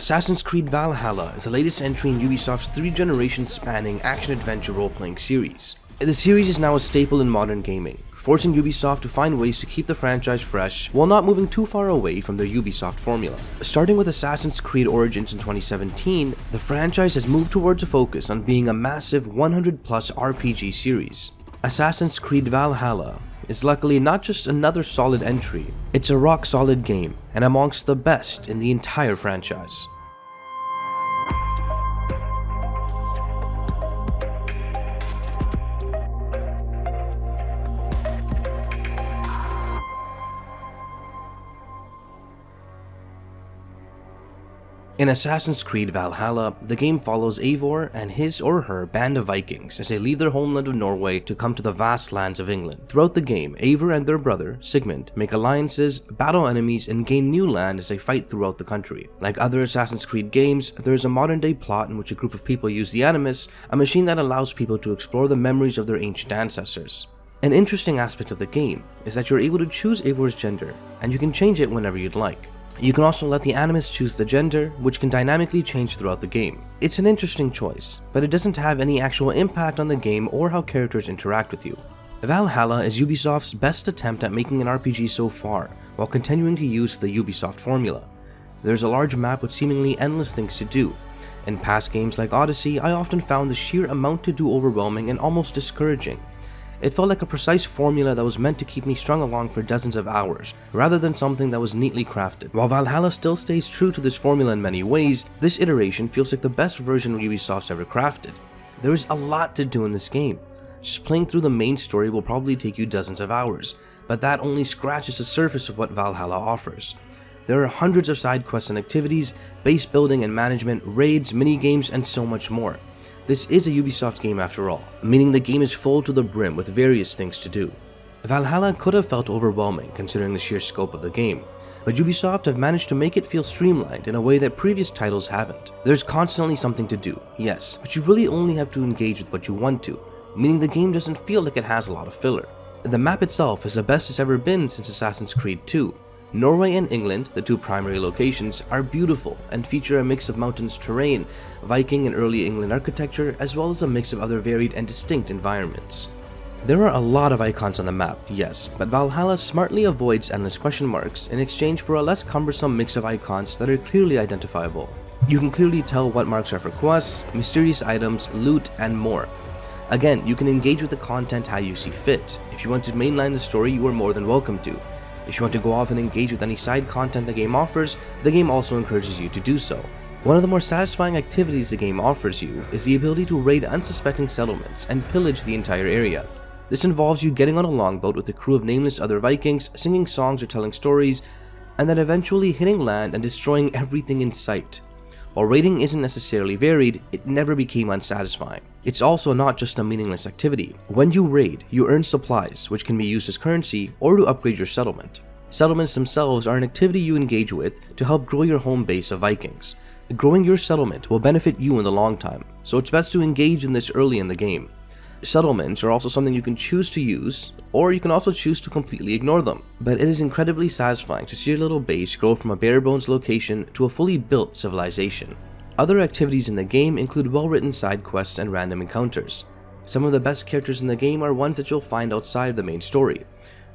Assassin's Creed Valhalla is the latest entry in Ubisoft's 3-generation spanning action-adventure role-playing series. The series is now a staple in modern gaming, forcing Ubisoft to find ways to keep the franchise fresh while not moving too far away from their Ubisoft formula. Starting with Assassin's Creed Origins in 2017, the franchise has moved towards a focus on being a massive 100-plus RPG series. Assassin's Creed Valhalla is luckily not just another solid entry, it's a rock-solid game and amongst the best in the entire franchise. In Assassin's Creed Valhalla, the game follows Eivor and his or her band of Vikings as they leave their homeland of Norway to come to the vast lands of England. Throughout the game, Eivor and their brother, Sigmund, make alliances, battle enemies, and gain new land as they fight throughout the country. Like other Assassin's Creed games, there is a modern-day plot in which a group of people use the Animus, a machine that allows people to explore the memories of their ancient ancestors. An interesting aspect of the game is that you're able to choose Eivor's gender, and you can change it whenever you'd like. You can also let the Animus choose the gender, which can dynamically change throughout the game. It's an interesting choice, but it doesn't have any actual impact on the game or how characters interact with you. Valhalla is Ubisoft's best attempt at making an RPG so far, while continuing to use the Ubisoft formula. There's a large map with seemingly endless things to do. In past games like Odyssey, I often found the sheer amount to do overwhelming and almost discouraging. It felt like a precise formula that was meant to keep me strung along for dozens of hours, rather than something that was neatly crafted. While Valhalla still stays true to this formula in many ways, this iteration feels like the best version Ubisoft's ever crafted. There is a lot to do in this game. Just playing through the main story will probably take you dozens of hours, but that only scratches the surface of what Valhalla offers. There are hundreds of side quests and activities, base building and management, raids, minigames, and so much more. This is a Ubisoft game after all, meaning the game is full to the brim with various things to do. Valhalla could have felt overwhelming considering the sheer scope of the game, but Ubisoft have managed to make it feel streamlined in a way that previous titles haven't. There's constantly something to do, yes, but you really only have to engage with what you want to, meaning the game doesn't feel like it has a lot of filler. The map itself is the best it's ever been since Assassin's Creed 2. Norway and England, the two primary locations, are beautiful and feature a mix of mountainous terrain, Viking and early England architecture, as well as a mix of other varied and distinct environments. There are a lot of icons on the map, yes, but Valhalla smartly avoids endless question marks in exchange for a less cumbersome mix of icons that are clearly identifiable. You can clearly tell what marks are for quests, mysterious items, loot, and more. Again, you can engage with the content how you see fit. If you want to mainline the story, you are more than welcome to. If you want to go off and engage with any side content the game offers, the game also encourages you to do so. One of the more satisfying activities the game offers you is the ability to raid unsuspecting settlements and pillage the entire area. This involves you getting on a longboat with a crew of nameless other Vikings, singing songs or telling stories, and then eventually hitting land and destroying everything in sight. While raiding isn't necessarily varied, it never became unsatisfying. It's also not just a meaningless activity. When you raid, you earn supplies, which can be used as currency or to upgrade your settlement. Settlements themselves are an activity you engage with to help grow your home base of Vikings. Growing your settlement will benefit you in the long time, so it's best to engage in this early in the game. Settlements are also something you can choose to use, or you can also choose to completely ignore them. But it is incredibly satisfying to see your little base grow from a bare-bones location to a fully built civilization. Other activities in the game include well-written side quests and random encounters. Some of the best characters in the game are ones that you'll find outside of the main story.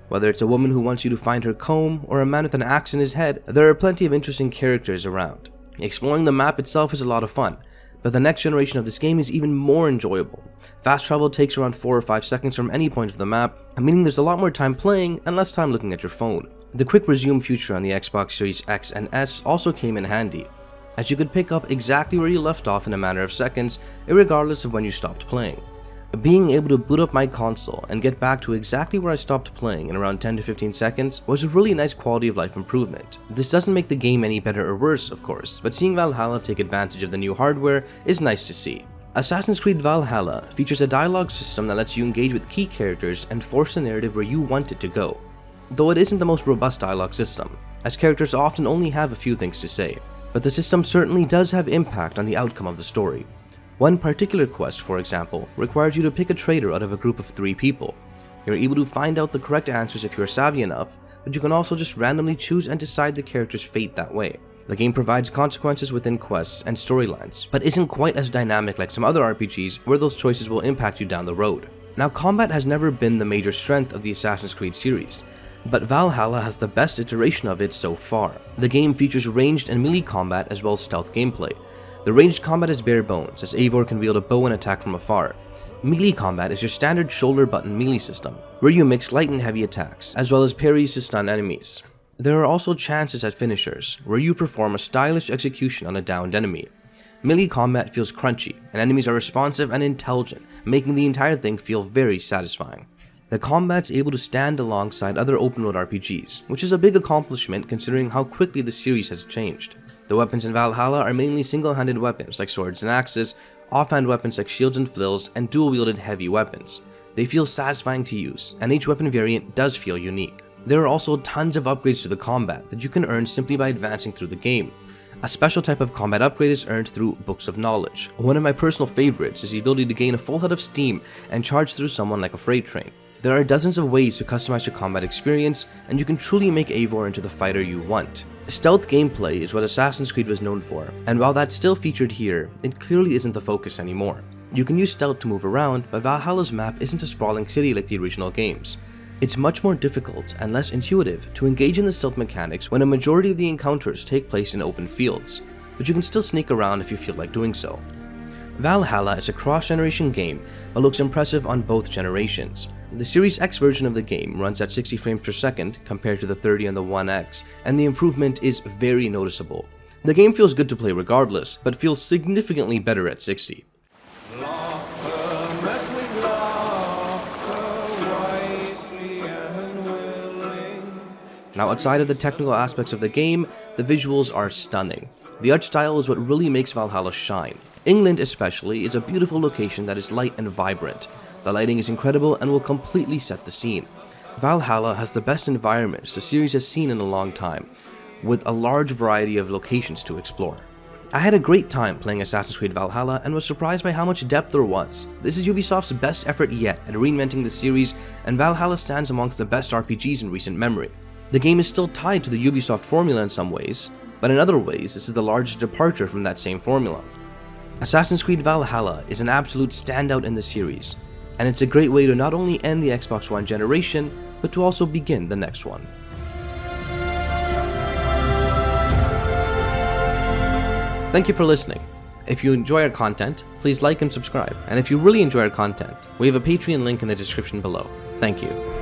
Whether it's a woman who wants you to find her comb, or a man with an axe in his head, there are plenty of interesting characters around. Exploring the map itself is a lot of fun, but the next generation of this game is even more enjoyable. Fast travel takes around 4 or 5 seconds from any point of the map, meaning there's a lot more time playing and less time looking at your phone. The quick resume feature on the Xbox Series X and S also came in handy, as you could pick up exactly where you left off in a matter of seconds, regardless of when you stopped playing. Being able to boot up my console and get back to exactly where I stopped playing in around 10 to 15 seconds was a really nice quality of life improvement. This doesn't make the game any better or worse, of course, but seeing Valhalla take advantage of the new hardware is nice to see. Assassin's Creed Valhalla features a dialogue system that lets you engage with key characters and force the narrative where you want it to go. Though it isn't the most robust dialogue system, as characters often only have a few things to say, but the system certainly does have impact on the outcome of the story. One particular quest, for example, requires you to pick a traitor out of a group of 3 people. You're able to find out the correct answers if you're savvy enough, but you can also just randomly choose and decide the character's fate that way. The game provides consequences within quests and storylines, but isn't quite as dynamic like some other RPGs where those choices will impact you down the road. Now, combat has never been the major strength of the Assassin's Creed series, but Valhalla has the best iteration of it so far. The game features ranged and melee combat as well as stealth gameplay. The ranged combat is bare bones, as Eivor can wield a bow and attack from afar. Melee combat is your standard shoulder button melee system, where you mix light and heavy attacks, as well as parries to stun enemies. There are also chances at finishers, where you perform a stylish execution on a downed enemy. Melee combat feels crunchy, and enemies are responsive and intelligent, making the entire thing feel very satisfying. The combat's able to stand alongside other open-world RPGs, which is a big accomplishment considering how quickly the series has changed. The weapons in Valhalla are mainly single-handed weapons like swords and axes, offhand weapons like shields and flails, and dual-wielded heavy weapons. They feel satisfying to use, and each weapon variant does feel unique. There are also tons of upgrades to the combat that you can earn simply by advancing through the game. A special type of combat upgrade is earned through Books of Knowledge. One of my personal favorites is the ability to gain a full head of steam and charge through someone like a freight train. There are dozens of ways to customize your combat experience, and you can truly make Eivor into the fighter you want. Stealth gameplay is what Assassin's Creed was known for, and while that's still featured here, it clearly isn't the focus anymore. You can use stealth to move around, but Valhalla's map isn't a sprawling city like the original games. It's much more difficult and less intuitive to engage in the stealth mechanics when a majority of the encounters take place in open fields, but you can still sneak around if you feel like doing so. Valhalla is a cross-generation game, but looks impressive on both generations. The Series X version of the game runs at 60 frames per second compared to the 30 on the One X, and the improvement is very noticeable. The game feels good to play regardless, but feels significantly better at 60. Now, outside of the technical aspects of the game, the visuals are stunning. The art style is what really makes Valhalla shine. England especially is a beautiful location that is light and vibrant. The lighting is incredible and will completely set the scene. Valhalla has the best environments the series has seen in a long time, with a large variety of locations to explore. I had a great time playing Assassin's Creed Valhalla and was surprised by how much depth there was. This is Ubisoft's best effort yet at reinventing the series, and Valhalla stands amongst the best RPGs in recent memory. The game is still tied to the Ubisoft formula in some ways, but in other ways this is the largest departure from that same formula. Assassin's Creed Valhalla is an absolute standout in the series, and it's a great way to not only end the Xbox One generation, but to also begin the next one. Thank you for listening. If you enjoy our content, please like and subscribe, and if you really enjoy our content, we have a Patreon link in the description below. Thank you.